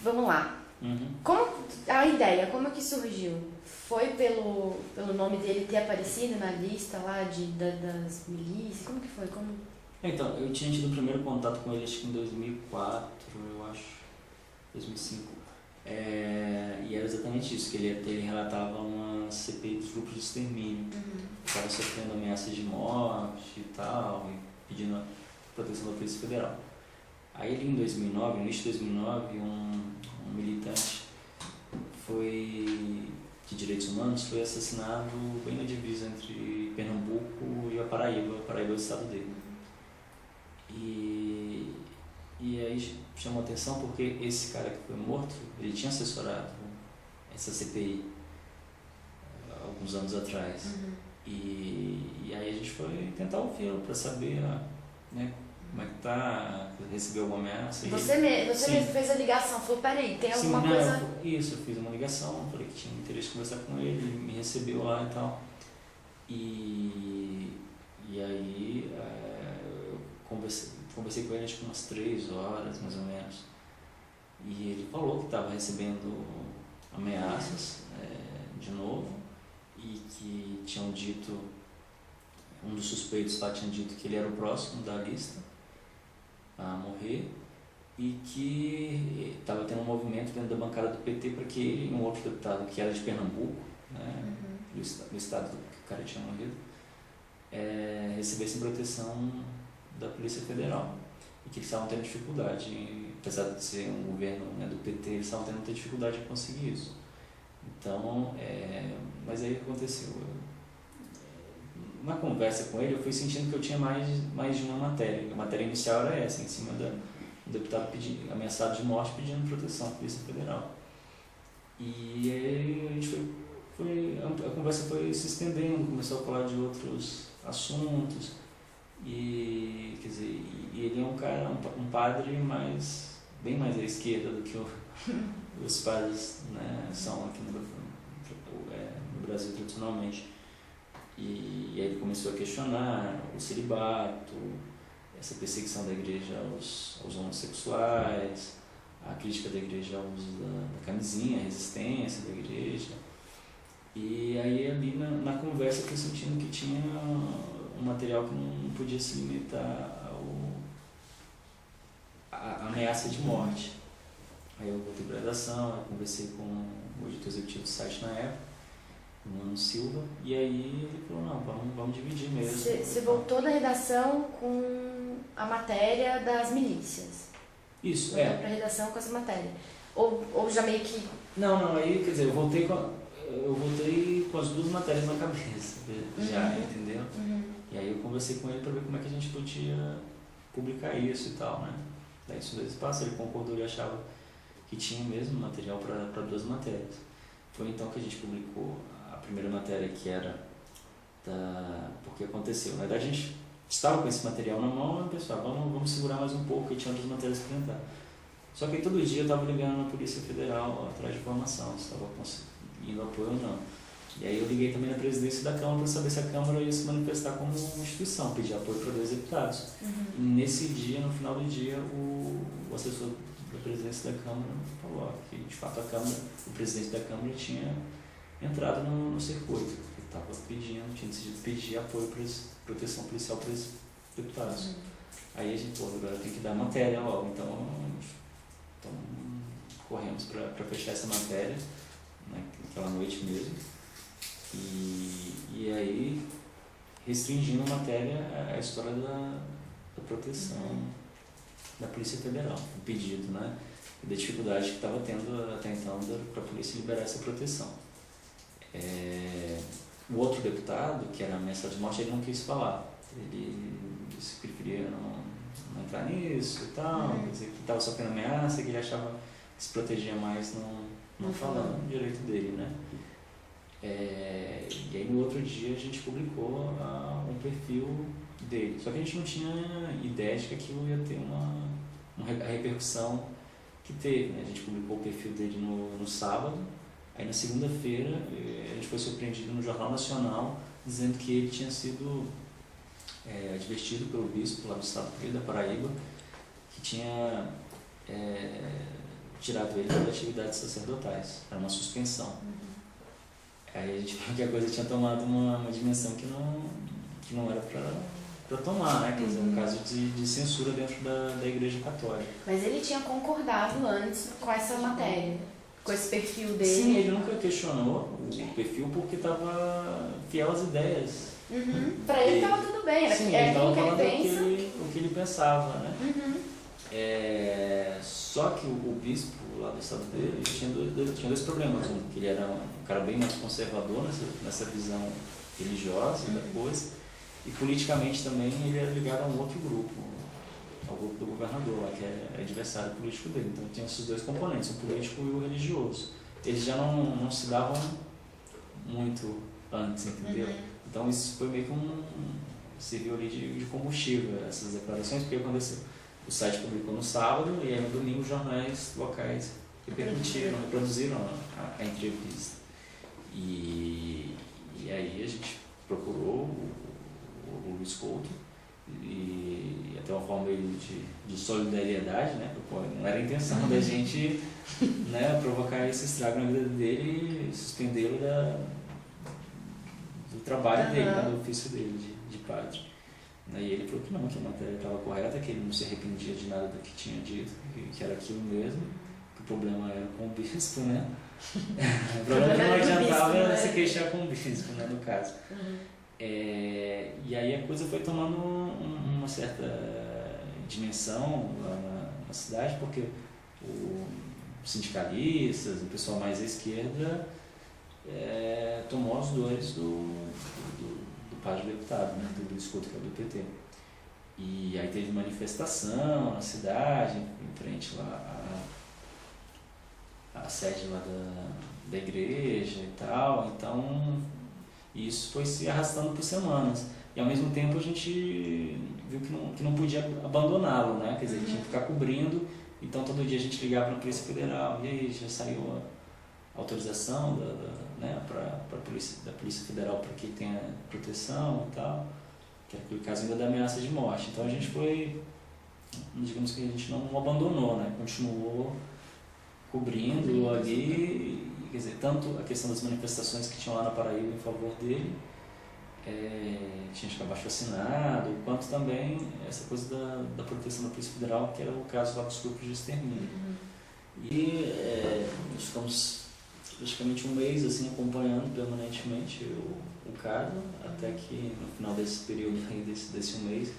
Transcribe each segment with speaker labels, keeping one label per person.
Speaker 1: vamos lá. Como a ideia, como é que surgiu? Foi pelo nome dele ter aparecido na lista lá das milícias? Como que foi?
Speaker 2: Então, eu tinha tido o primeiro contato com ele acho que em 2004, eu acho, 2005. E era exatamente isso, que ele relatava uma CPI dos grupos de extermínio. Estava sofrendo ameaças de morte e tal, e pedindo a proteção da Polícia Federal. Aí ele em 2009, no início de 2009, um militante de direitos humanos foi assassinado bem na divisa entre Pernambuco e a Paraíba é o estado dele. E aí chamou atenção porque esse cara que foi morto, ele tinha assessorado essa CPI alguns anos atrás. E aí a gente foi tentar ouvi-lo para saber, né, como é que tá, recebeu alguma ameaça.
Speaker 1: Você mesmo fez a ligação, falou, peraí, tem alguma coisa...
Speaker 2: Isso, eu fiz uma ligação, falei que tinha interesse em conversar com ele me recebeu lá e tal. E aí eu conversei com ele acho que umas 3 horas, mais ou menos. E ele falou que estava recebendo ameaças de novo e que tinham dito, um dos suspeitos lá tinha dito que ele era o próximo da lista a morrer e que estava tendo um movimento dentro da bancada do PT para que ele e um outro deputado que era de Pernambuco, né, do estado que o cara tinha morrido, recebessem proteção da Polícia Federal e que eles estavam tendo dificuldade, apesar de ser um governo, né, do PT, eles estavam tendo muita dificuldade de conseguir isso. Então, mas aí o que aconteceu? Na conversa com ele, eu fui sentindo que eu tinha mais de uma matéria. A matéria inicial era essa, em cima do deputado ameaçado de morte pedindo proteção à Polícia Federal. E aí a gente a conversa foi se estendendo, começou a falar de outros assuntos. E, quer dizer, ele é um cara, um padre bem mais à esquerda do que os padres, né, são aqui no Brasil tradicionalmente. E aí ele começou a questionar o celibato, essa perseguição da igreja aos homossexuais, a crítica da igreja ao uso da camisinha, a resistência da igreja. E aí ali na conversa eu fui sentindo que tinha um material que não podia se limitar à ameaça de morte. Aí eu voltei para a redação, eu conversei com o editor executivo do site na época, o Mano Silva, e aí ele falou, não, vamos dividir mesmo.
Speaker 1: Você voltou da redação com a matéria das milícias?
Speaker 2: Isso,
Speaker 1: voltou para a redação com essa matéria? Ou já meio que...
Speaker 2: Não, aí, quer dizer, eu voltei com as 2 matérias na cabeça, já, entendeu? E aí eu conversei com ele para ver como é que a gente podia publicar isso e tal, né? Daí isso 2 passos, ele concordou, ele achava que tinha mesmo material para 2 matérias. Foi então que a gente publicou a primeira matéria, que era porque aconteceu. Na verdade, a gente estava com esse material na mão e pessoal, vamos segurar mais um pouco, e tinha outras matérias para tentar. Só que aí, todo dia eu estava ligando na Polícia Federal atrás de informação, se estava conseguindo apoio ou não. E aí eu liguei também na presidência da Câmara para saber se a Câmara ia se manifestar como uma instituição, pedir apoio para 2 deputados. E nesse dia, no final do dia, o assessor da presidência da Câmara falou que de fato o presidente da Câmara tinha entrado no circuito, ele estava tinha decidido pedir apoio para proteção policial para os deputados. Aí a gente, agora tem que dar matéria logo, então corremos para fechar essa matéria, né, naquela noite mesmo, e aí restringindo a matéria à história da proteção da Polícia Federal, o pedido, né, da dificuldade que estava tendo até então para a polícia liberar essa proteção. O outro deputado, que era ameaçado de morte, ele não quis falar, ele disse que preferia não entrar nisso e tal, quer dizer, que estava sofrendo ameaça, que ele achava que se protegia mais não falando o direito dele, né. E aí no outro dia a gente publicou um perfil dele, só que a gente não tinha ideia de que aquilo ia ter a repercussão que teve, né? A gente publicou o perfil dele no sábado, aí na segunda-feira a gente foi surpreendido no Jornal Nacional dizendo que ele tinha sido advertido pelo bispo lá do estado da Paraíba, que tinha tirado ele das atividades sacerdotais, era uma suspensão. Aí a gente viu que a coisa tinha tomado uma dimensão que não era para tomar, né? Quer dizer, um caso de censura dentro da Igreja Católica.
Speaker 1: Mas ele tinha concordado antes com essa matéria, com esse perfil dele?
Speaker 2: Sim, ele nunca questionou o perfil porque estava fiel às ideias.
Speaker 1: Para ele estava tudo bem, era
Speaker 2: sim, ele estava
Speaker 1: aquilo
Speaker 2: falando
Speaker 1: que ele pensa.
Speaker 2: o que ele pensava, né? Só que o bispo lá do estado dele tinha dois problemas. Um, que ele era um cara bem mais conservador nessa visão religiosa da coisa, e politicamente também ele era ligado a um outro grupo, ao grupo do governador lá, que é adversário político dele. Então tinha esses dois componentes, o político e o religioso. Eles já não se davam muito antes, entendeu? Então isso foi meio que serviu ali de combustível, essas declarações, porque aconteceu. O site publicou no sábado e aí no domingo os jornais locais reproduziram a entrevista. E aí a gente procurou o Luiz Couto e até uma forma de solidariedade, né? Porque não era a intenção da gente, né, provocar esse estrago na vida dele e suspendê-lo do trabalho dele, né, do ofício dele de padre. E ele falou que não, que a matéria estava correta, que ele não se arrependia de nada do que tinha dito, que era aquilo mesmo, que o problema era com o bispo, né? O problema é que não adiantava se queixar com o bispo, né, no caso. E aí a coisa foi tomando uma certa dimensão lá na cidade, porque os sindicalistas, o pessoal mais à esquerda, tomou as dores do padre deputado, né, do Luiz Couto, que é do PT. E aí teve manifestação na cidade, em frente lá a sede lá da igreja e tal. Então isso foi se arrastando por semanas. E ao mesmo tempo a gente viu que não podia abandoná-lo, né? Quer dizer, tinha que ficar cobrindo. Então todo dia a gente ligava para a Polícia Federal, e aí já saiu a autorização né, da Polícia Federal para que tenha proteção e tal, que era o caso ainda da ameaça de morte. Então a gente foi, digamos que a gente não abandonou, né? Continuou cobrindo ali, quer dizer, tanto a questão das manifestações que tinham lá na Paraíba em favor dele, tinha que acabar assinado, quanto também essa coisa da proteção da Polícia Federal, que era o caso lá dos grupos de extermínio. E nós ficamos praticamente um mês assim, acompanhando permanentemente o caso, até que no final desse período aí, desse um mês,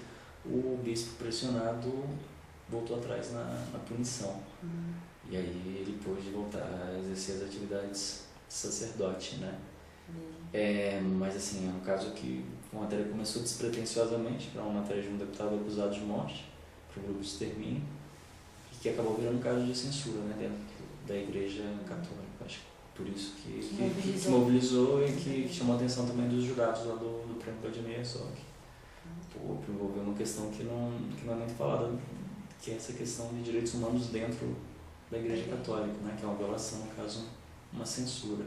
Speaker 2: o bispo pressionado voltou atrás na punição. E aí ele pôde voltar a exercer as atividades de sacerdote, né? Mas assim, é um caso que a matéria começou despretensiosamente, para uma matéria de um deputado acusado de morte, para o grupo de extermínio, e que acabou virando um caso de censura, né, dentro da Igreja Católica. Acho que por isso que mobilizou e que chamou a atenção também dos jurados lá do Prêmio Vladimir Herzog. Envolveu uma questão que não é muito falada, que é essa questão de direitos humanos dentro da Igreja Católica, né, que é uma violação, no caso, uma censura.